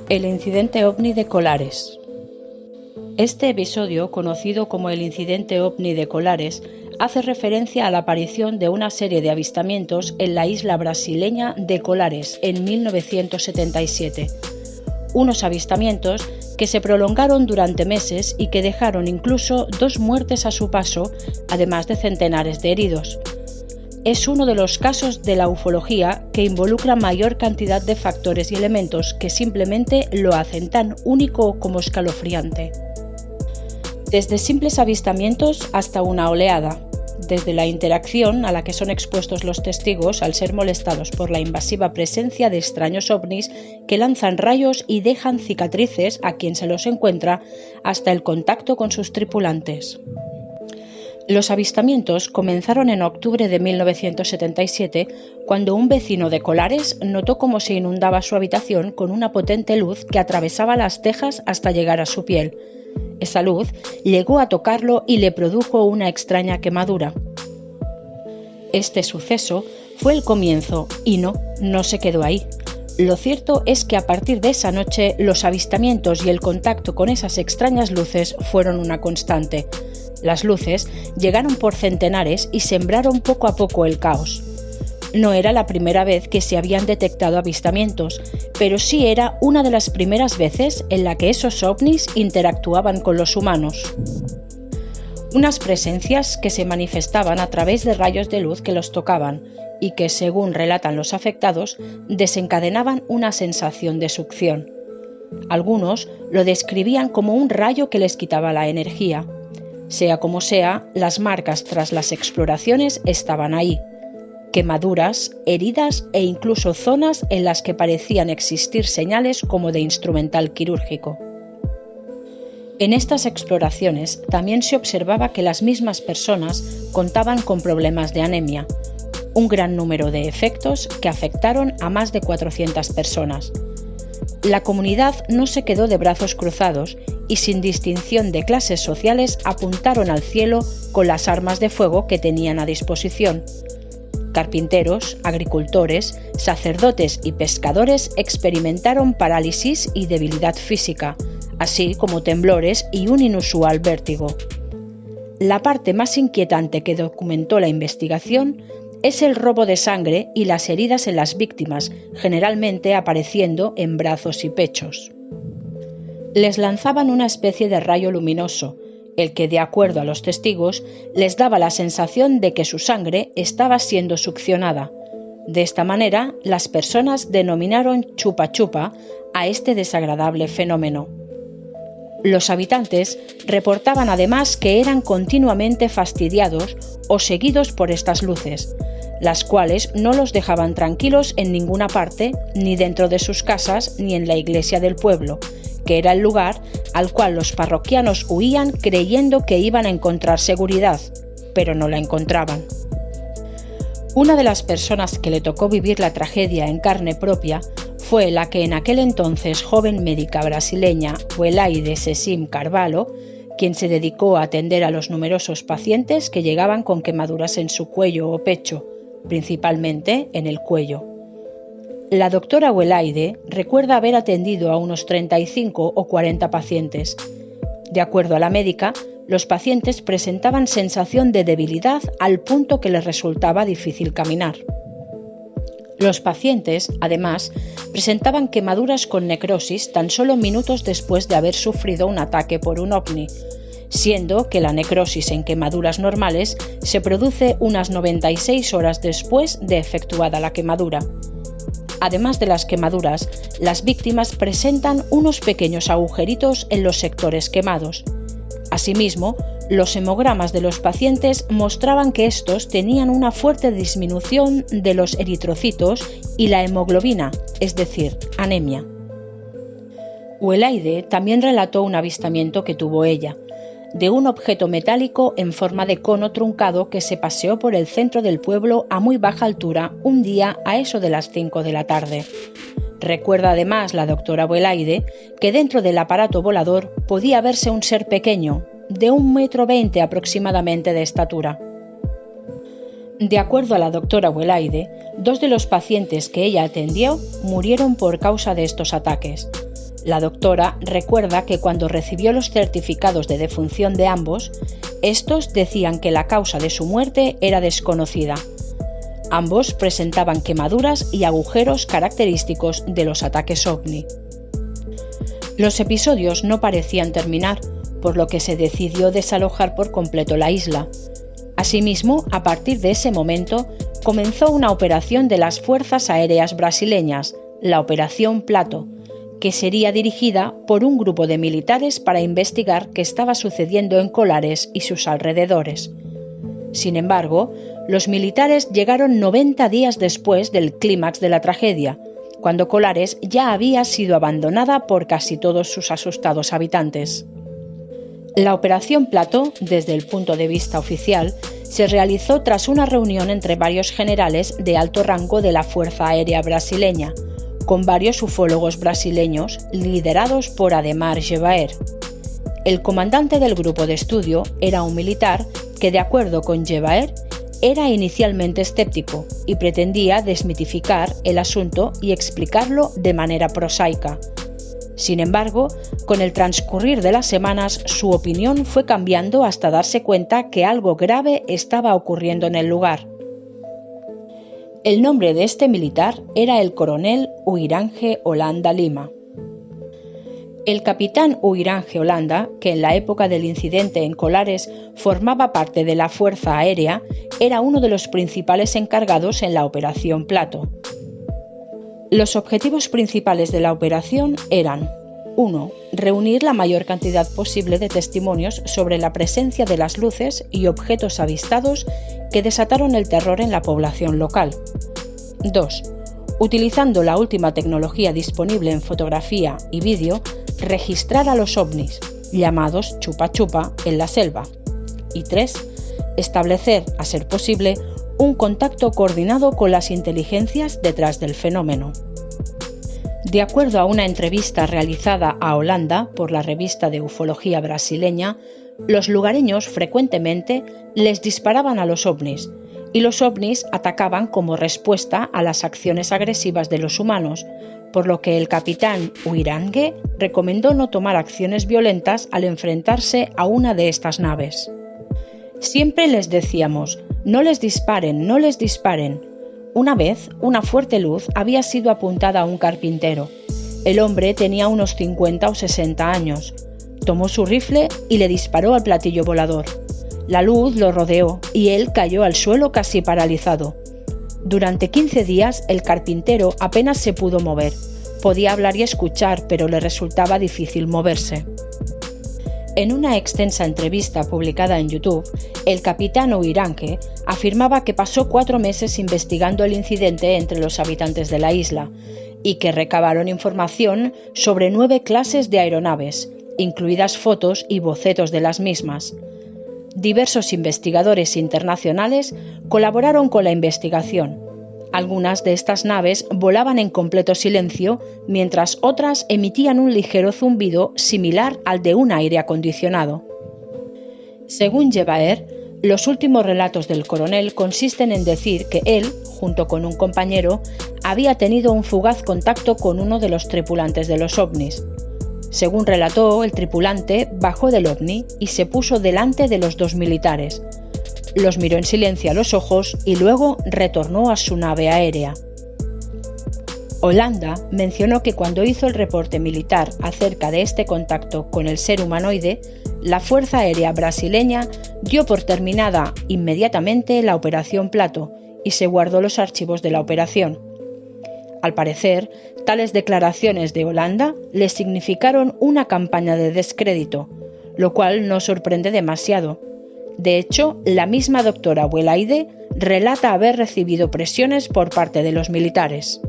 El incidente ovni de Colares. Este episodio, conocido como el incidente ovni de Colares, hace referencia a la aparición de una serie de avistamientos en la isla brasileña de Colares en 1977. Unos avistamientos que se prolongaron durante meses y que dejaron incluso 2 muertes a su paso, además de centenares de heridos. Es uno de los casos de la ufología que involucra mayor cantidad de factores y elementos que simplemente lo hacen tan único como escalofriante. Desde simples avistamientos hasta una oleada, desde la interacción a la que son expuestos los testigos al ser molestados por la invasiva presencia de extraños ovnis que lanzan rayos y dejan cicatrices a quien se los encuentra, hasta el contacto con sus tripulantes. Los avistamientos comenzaron en octubre de 1977, cuando un vecino de Colares notó cómo se inundaba su habitación con una potente luz que atravesaba las tejas hasta llegar a su piel. Esa luz llegó a tocarlo y le produjo una extraña quemadura. Este suceso fue el comienzo y no se quedó ahí. Lo cierto es que a partir de esa noche los avistamientos y el contacto con esas extrañas luces fueron una constante. Las luces llegaron por centenares y sembraron poco a poco el caos. No era la primera vez que se habían detectado avistamientos, pero sí era una de las primeras veces en la que esos ovnis interactuaban con los humanos. Unas presencias que se manifestaban a través de rayos de luz que los tocaban y que, según relatan los afectados, desencadenaban una sensación de succión. Algunos lo describían como un rayo que les quitaba la energía. Sea como sea, las marcas tras las exploraciones estaban ahí. Quemaduras, heridas e incluso zonas en las que parecían existir señales como de instrumental quirúrgico. En estas exploraciones también se observaba que las mismas personas contaban con problemas de anemia, un gran número de efectos que afectaron a más de 400 personas. La comunidad no se quedó de brazos cruzados y sin distinción de clases sociales apuntaron al cielo con las armas de fuego que tenían a disposición. Carpinteros, agricultores, sacerdotes y pescadores experimentaron parálisis y debilidad física, así como temblores y un inusual vértigo. La parte más inquietante que documentó la investigación es el robo de sangre y las heridas en las víctimas, generalmente apareciendo en brazos y pechos. Les lanzaban una especie de rayo luminoso, el que, de acuerdo a los testigos, les daba la sensación de que su sangre estaba siendo succionada. De esta manera, las personas denominaron chupa-chupa a este desagradable fenómeno. Los habitantes reportaban además que eran continuamente fastidiados o seguidos por estas luces, las cuales no los dejaban tranquilos en ninguna parte, ni dentro de sus casas, ni en la iglesia del pueblo, que era el lugar al cual los parroquianos huían creyendo que iban a encontrar seguridad, pero no la encontraban. Una de las personas que le tocó vivir la tragedia en carne propia fue la que en aquel entonces joven médica brasileña Welaide Sesim Carvalho, quien se dedicó a atender a los numerosos pacientes que llegaban con quemaduras en su cuello o pecho, principalmente en el cuello. La doctora Welaide recuerda haber atendido a unos 35 o 40 pacientes. De acuerdo a la médica, los pacientes presentaban sensación de debilidad al punto que les resultaba difícil caminar. Los pacientes, además, presentaban quemaduras con necrosis tan solo minutos después de haber sufrido un ataque por un ovni, siendo que la necrosis en quemaduras normales se produce unas 96 horas después de efectuada la quemadura. Además de las quemaduras, las víctimas presentan unos pequeños agujeritos en los sectores quemados. Asimismo, los hemogramas de los pacientes mostraban que estos tenían una fuerte disminución de los eritrocitos y la hemoglobina, es decir, anemia. Welaide también relató un avistamiento que tuvo ella, de un objeto metálico en forma de cono truncado que se paseó por el centro del pueblo a muy baja altura un día a eso de las 5 de la tarde. Recuerda además la doctora Welaide que dentro del aparato volador podía verse un ser pequeño, de 1,20 m aproximadamente de estatura. De acuerdo a la doctora Welaide, 2 de los pacientes que ella atendió murieron por causa de estos ataques. La doctora recuerda que cuando recibió los certificados de defunción de ambos, estos decían que la causa de su muerte era desconocida. Ambos presentaban quemaduras y agujeros característicos de los ataques ovni. Los episodios no parecían terminar, por lo que se decidió desalojar por completo la isla. Asimismo, a partir de ese momento, comenzó una operación de las Fuerzas Aéreas Brasileñas, la Operación Plato, que sería dirigida por un grupo de militares para investigar qué estaba sucediendo en Colares y sus alrededores. Sin embargo, los militares llegaron 90 días después del clímax de la tragedia, cuando Colares ya había sido abandonada por casi todos sus asustados habitantes. La Operación Plato, desde el punto de vista oficial, se realizó tras una reunión entre varios generales de alto rango de la Fuerza Aérea Brasileña, con varios ufólogos brasileños liderados por Ademar Jebaer. El comandante del grupo de estudio era un militar que, de acuerdo con Jebaer, era inicialmente escéptico y pretendía desmitificar el asunto y explicarlo de manera prosaica. Sin embargo, con el transcurrir de las semanas, su opinión fue cambiando hasta darse cuenta que algo grave estaba ocurriendo en el lugar. El nombre de este militar era el coronel Uirange Holanda Lima. El capitán Uirange Holanda, que en la época del incidente en Colares formaba parte de la Fuerza Aérea, era uno de los principales encargados en la Operación Plato. Los objetivos principales de la operación eran: 1. Reunir la mayor cantidad posible de testimonios sobre la presencia de las luces y objetos avistados que desataron el terror en la población local. 2. Utilizando la última tecnología disponible en fotografía y vídeo, registrar a los ovnis, llamados chupa-chupa, en la selva. Y 3. Establecer, a ser posible, un contacto coordinado con las inteligencias detrás del fenómeno. De acuerdo a una entrevista realizada a Holanda por la revista de ufología brasileña, los lugareños frecuentemente les disparaban a los ovnis, y los ovnis atacaban como respuesta a las acciones agresivas de los humanos, por lo que el capitán Uirange recomendó no tomar acciones violentas al enfrentarse a una de estas naves. Siempre les decíamos: no les disparen, no les disparen. Una vez, una fuerte luz había sido apuntada a un carpintero. El hombre tenía unos 50 o 60 años. Tomó su rifle y le disparó al platillo volador. La luz lo rodeó y él cayó al suelo casi paralizado. Durante 15 días el carpintero apenas se pudo mover. Podía hablar y escuchar, pero le resultaba difícil moverse. En una extensa entrevista publicada en YouTube, el capitán Uirange afirmaba que pasó 4 meses investigando el incidente entre los habitantes de la isla y que recabaron información sobre 9 clases de aeronaves, incluidas fotos y bocetos de las mismas. Diversos investigadores internacionales colaboraron con la investigación. Algunas de estas naves volaban en completo silencio, mientras otras emitían un ligero zumbido similar al de un aire acondicionado. Según Jebaer, los últimos relatos del coronel consisten en decir que él, junto con un compañero, había tenido un fugaz contacto con uno de los tripulantes de los ovnis. Según relató, el tripulante bajó del ovni y se puso delante de los 2 militares. Los miró en silencio a los ojos y luego retornó a su nave aérea. Holanda mencionó que cuando hizo el reporte militar acerca de este contacto con el ser humanoide, la Fuerza Aérea Brasileña dio por terminada inmediatamente la Operación Plato y se guardó los archivos de la operación. Al parecer, tales declaraciones de Holanda le significaron una campaña de descrédito, lo cual no sorprende demasiado. De hecho, la misma doctora Welaide relata haber recibido presiones por parte de los militares.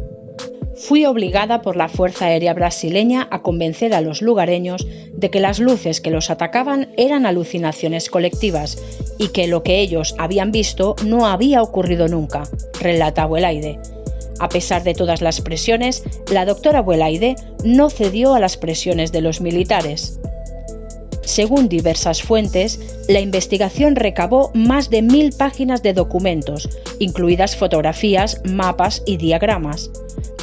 Fui obligada por la Fuerza Aérea Brasileña a convencer a los lugareños de que las luces que los atacaban eran alucinaciones colectivas y que lo que ellos habían visto no había ocurrido nunca, relata Welaide. A pesar de todas las presiones, la doctora Welaide no cedió a las presiones de los militares. Según diversas fuentes, la investigación recabó más de 1000 páginas de documentos, incluidas fotografías, mapas y diagramas.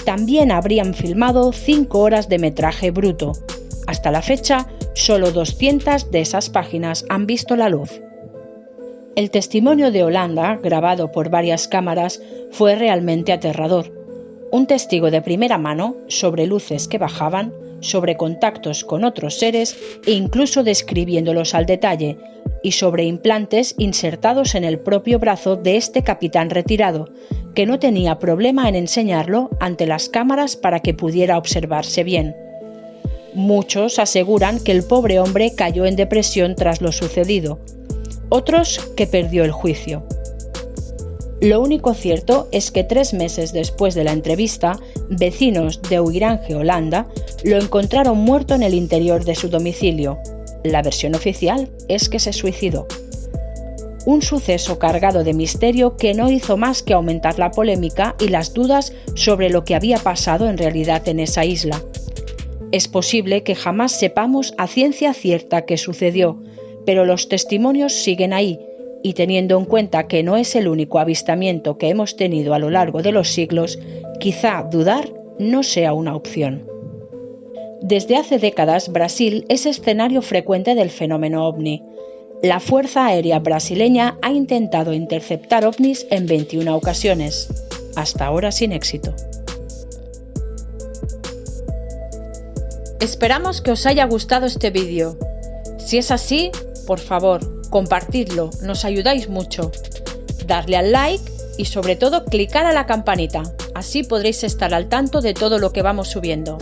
También habrían filmado 5 horas de metraje bruto. Hasta la fecha, solo 200 de esas páginas han visto la luz. El testimonio de Holanda, grabado por varias cámaras, fue realmente aterrador. Un testigo de primera mano sobre luces que bajaban, sobre contactos con otros seres e incluso describiéndolos al detalle, y sobre implantes insertados en el propio brazo de este capitán retirado, que no tenía problema en enseñarlo ante las cámaras para que pudiera observarse bien. Muchos aseguran que el pobre hombre cayó en depresión tras lo sucedido, otros que perdió el juicio. Lo único cierto es que 3 meses después de la entrevista, vecinos de Huirange, Holanda, lo encontraron muerto en el interior de su domicilio. La versión oficial es que se suicidó. Un suceso cargado de misterio que no hizo más que aumentar la polémica y las dudas sobre lo que había pasado en realidad en esa isla. Es posible que jamás sepamos a ciencia cierta qué sucedió, pero los testimonios siguen ahí, y teniendo en cuenta que no es el único avistamiento que hemos tenido a lo largo de los siglos, quizá dudar no sea una opción. Desde hace décadas, Brasil es escenario frecuente del fenómeno ovni. La Fuerza Aérea Brasileña ha intentado interceptar ovnis en 21 ocasiones, hasta ahora sin éxito. Esperamos que os haya gustado este vídeo. Si es así, por favor, compartidlo, nos ayudáis mucho. Darle al like y sobre todo clicar a la campanita, así podréis estar al tanto de todo lo que vamos subiendo.